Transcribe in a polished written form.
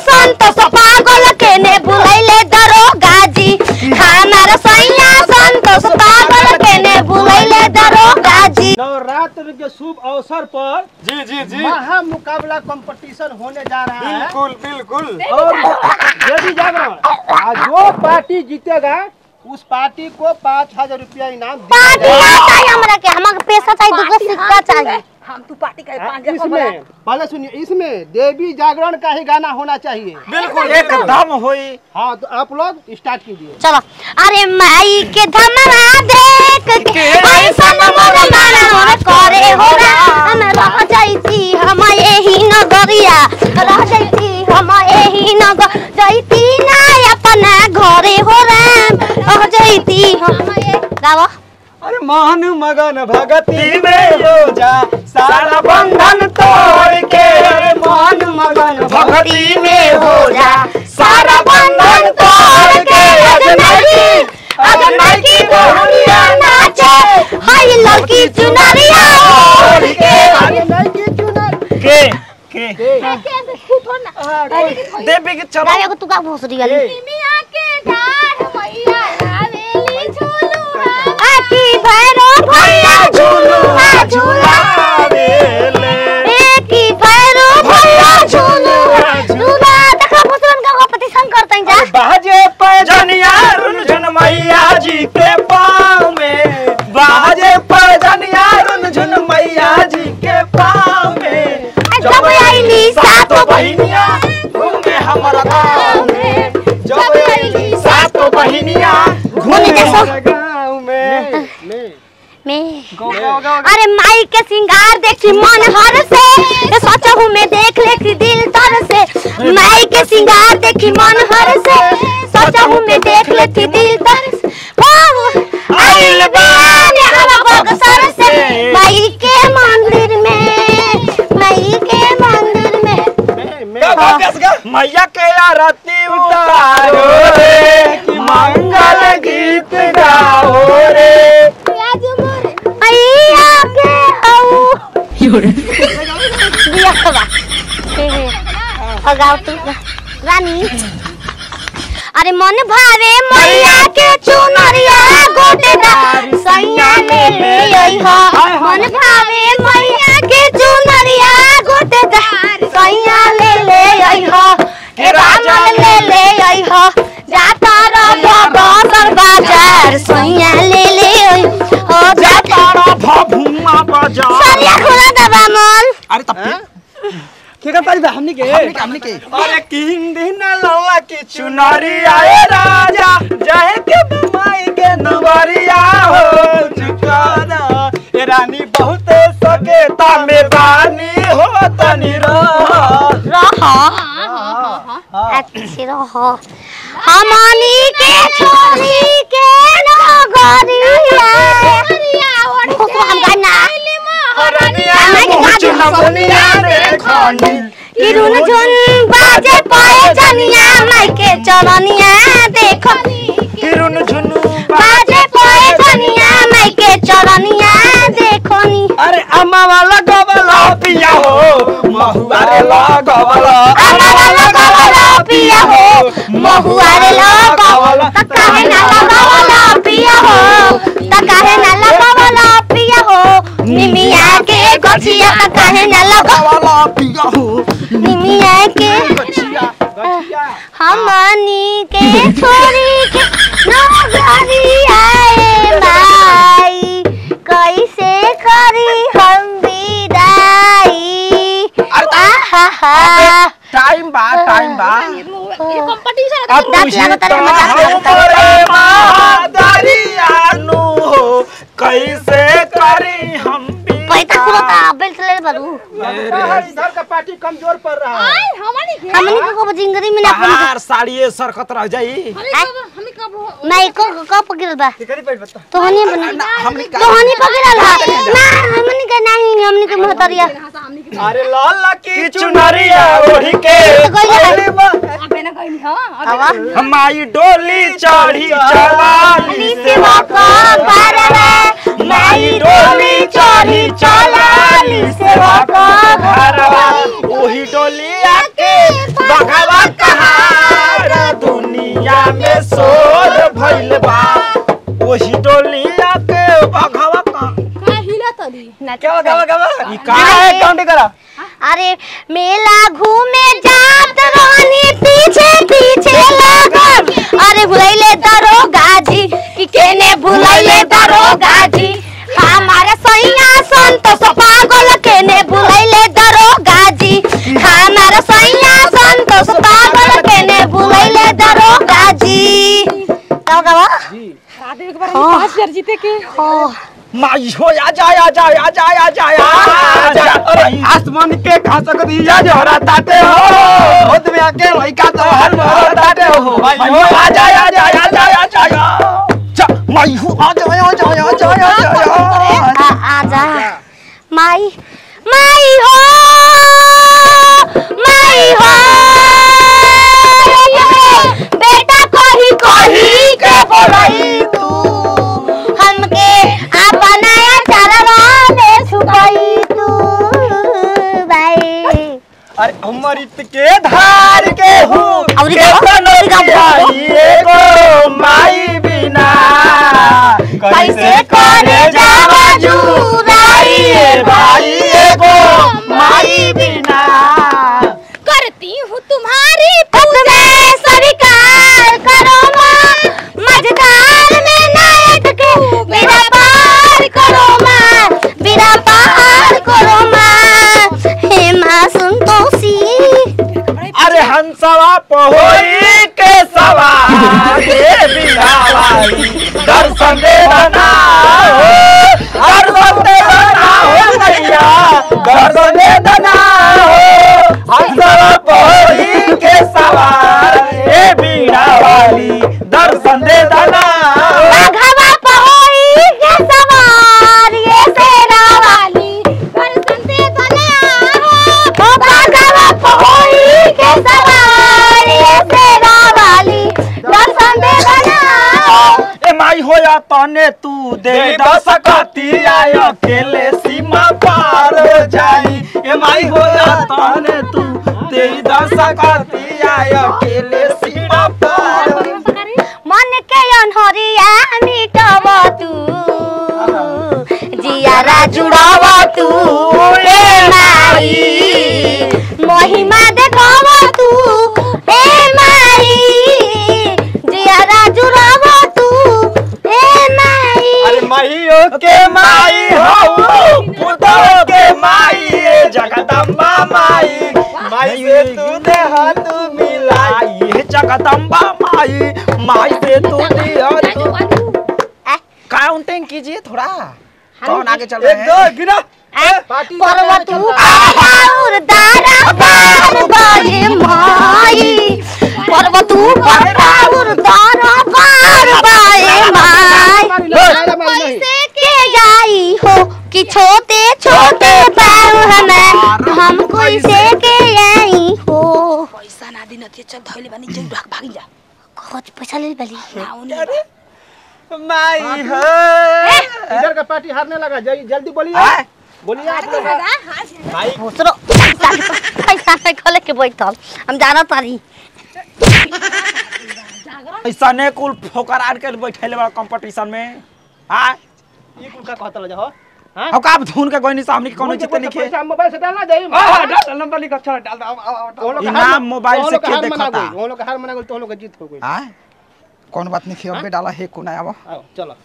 संतोष पागल के ने बुलैले दरोगा जी हमारा सैया संतोष पागल के ने बुलैले दरोगा जी। नवरात्र के शुभ अवसर पर जी महा मुकाबला कंपटीशन होने जा रहा है। बिल्कुल बिल्कुल। और यदि जागरण जो पार्टी जीतेगा उस पार्टी को 5000 रुपया इनाम चाहिए हमरा के हमारे पैसा चाहिए दूगो सिक्का चाहिए। हम तू पार्टी का इसमें पहले सुनिए इसमें देवी जागरण का ही गाना होना चाहिए। बिल्कुल एकदम होई। हाँ तो आप लोग स्टार्ट कीजिए। चलो। अरे माई के धमरा देख के ऐसा मोर माना करे हो हम रह जाईती हम यही नगरिया रह जाईती हम यही नगर जाईती ना अपना घरे हो राम रह जाईती हम गावा। अरे मन मगन भगती में हो जा सारा बंधन तोड़ के। मन मगन भगती में हो जा सारा बंधन तोड़ के। अजनबी की बोलिया नाचे हाय लड़की चुनरिया ओढ़ के के देवी के चलो गावे को तू का भोसड़ी गली मिया के डाढ़ मैया हवेली झूलू आकी भैरो भैया झूलू झूलावे ले की भैरो भैया झूलू झूला देखा भोसड़न का कंपटीशन करते हैं जा। बाजे पैजनिया रुनझुन मैया जी के पाँव में। बाजे पैजनिया रुनझुन मैया जी के पाँव में। जब आईली सातो बहिनिया घूमे हमारा गाँव में। जब आईली सातो बहिनिया घूमे गाँव में। अरे माई के सिंगार देखी मन हर से सोचहूँ मैं देख लेती दिल तर से। माई के सिंगार देखी मन हर से सोचहूँ मैं देख लेती दिल तर से। आइल बान हम बक्सर से माई के मंदिर में माई के मंदिर में मैया के आरती उतारो रे कि मंगल गीत गाओ रे। रानी अरे मन भावे मैया के चुनरिया गोटेदार सैया ले आई हा। मन भावे मैया के चुनरिया गोटेदार सैया ले आई हा। के रामन ले आई हा। जाता रह बाजार सैया ले आई ओ जाता रह भभुआ बाजार। सरिया खोला दबा मोल। अरे तब क्या करता है हमने के अरे किन दिन लौला की चुनरी आए राजा जाए के बमाई के नवरिया हो चुकाना। ए रानी बहुत सकेता में बानी हो तनी रह अच्छी रहो हमनी के छोरी के नगरिया तो हम गाना किरुन झुन बाजे पाए जनिया माई के चरनिया देखो किरुन झुन बाजे पाए जनिया माई के चरनिया देखो नी। अरे अम्मा वाला गवला पिया हो महुआ रे लगवला। अम्मा वाला गवला पिया हो महुआ रे लगवला काहे ना लगवला पिया हो काहे ना लगवला पिया हो। निमिया के गछिया काहे ना लगवला पिया हो निमिया के हमनी के छोरी के नगरिया माई कैसे करी हम विदाई। टाइम बा ये कंपटीशन अब कैसे करी हम पैसा खुलता बेल्ट ले बाबू। इधर का पार्टी कमजोर पड़ रहा है। हमनी को जिंदगी में ना यार साड़िए सरकत रह जाई। नहीं को पकड़ बा तो हनी बनी हमनी तो हनी पकड़ल है ना हमनी के नहीं हमनी के महतरिया। अरे लाल की चुनरिया ओढ़ के हमारी डोली चढ़ी चलाली सेवा का बारवा माई डोली चढ़ी चलाली सेवा का घरवा। वही डोली आके बघवा मेला घूमे जात रानी पीछे पीछे लागल अरे भुलैले दरोगा जी कि केने भुलैले दरोगा जी हमारे सैया संतोष पागल केने भुलैले दरोगा जी हमारे सैया संतोष पागल केने भुलैले दरोगा जी जी शादी के बारे में 5000 जीते के माई हो आ जा आसमान के खासक दिया जरा ताते हो खुद में आके लइका तो हर भरा ताते हो माई हो आ जा माई हो आ जा आजा माई माई हो बेटा कही के बोलई तू हमके अपनाया चरवा दे सुकई तू भाई अरे अमृत के धार के हूँ औरी का एगो माई बिना कैसे करे जावा जुदाई भाई एगो माई बिना करती हूँ तुम्हारी पूजा स्वीकार करो माँ मझधार में नायक के मेरा पार करो माँ मेरा पार करो माँ हे माँ संतोषी अरे हंसवा पहोई के सवार बिना वाली दर्शन देना हो दर्शन देना हो मैया दर्शन देना हो हंसवा पहोई के सवार बिना वाली दर्शन देना बाघवा पहोई के सवार ये सेना वाली दर्शन दे दना हो बाघवा पहोई के सवार ये सेना वाली दर्शन दे दना हो ए माई होया तने तू दे दस कती आय अकेले सीमा पार हो जाई ए माई होया तने तू दे दस कती आय अकेले सीमा पार हो मन के अनहरिया मिटब तू जियारा जुड़ब तू ए माई महिमा देखब तू ए माई जियारा जुड़ब तू ए माई अरे माईओ के माई हो पुतो के माई जगदम्बा माई माई से तू दे हाथ मिलाई जगदम्बा माई से तू दे हाथ काउंटिंग कीजिए थोड़ा कौन आगे चल रहे हैं गिना पर्वत और दारा बार बाए माई पर्वत और दारा बार बाए माई कैसे के जाई हो कि छोटे छोटे पाँव हमें हम कैसे के आई हो पैसा ना दिन चल धइले बानी जई भाग जा कुछ पैसा ले बली माई हो इधर का पार्टी हारने लगा जल्दी बोलिए बोलिए आप लोग दूसरो पैसा नहीं खोले के बैठल हम जाना तारी ऐसा ने कुल फोकर आर के बैठेले बड़ा कंपटीशन में हां ये कुल का कहता लजा हो हां हो का धुन के कोई नहीं सामने के कोनो जीते लिखे पैसा मोबाइल से डालना जाई हां डाल नंबर लिख अच्छा डाल इनाम मोबाइल से के देखता वो लोग हार मना गए तो लोग जीत हो गई हां कौन बात नहीं खियो बे डाला है कोना आवा आओ चलो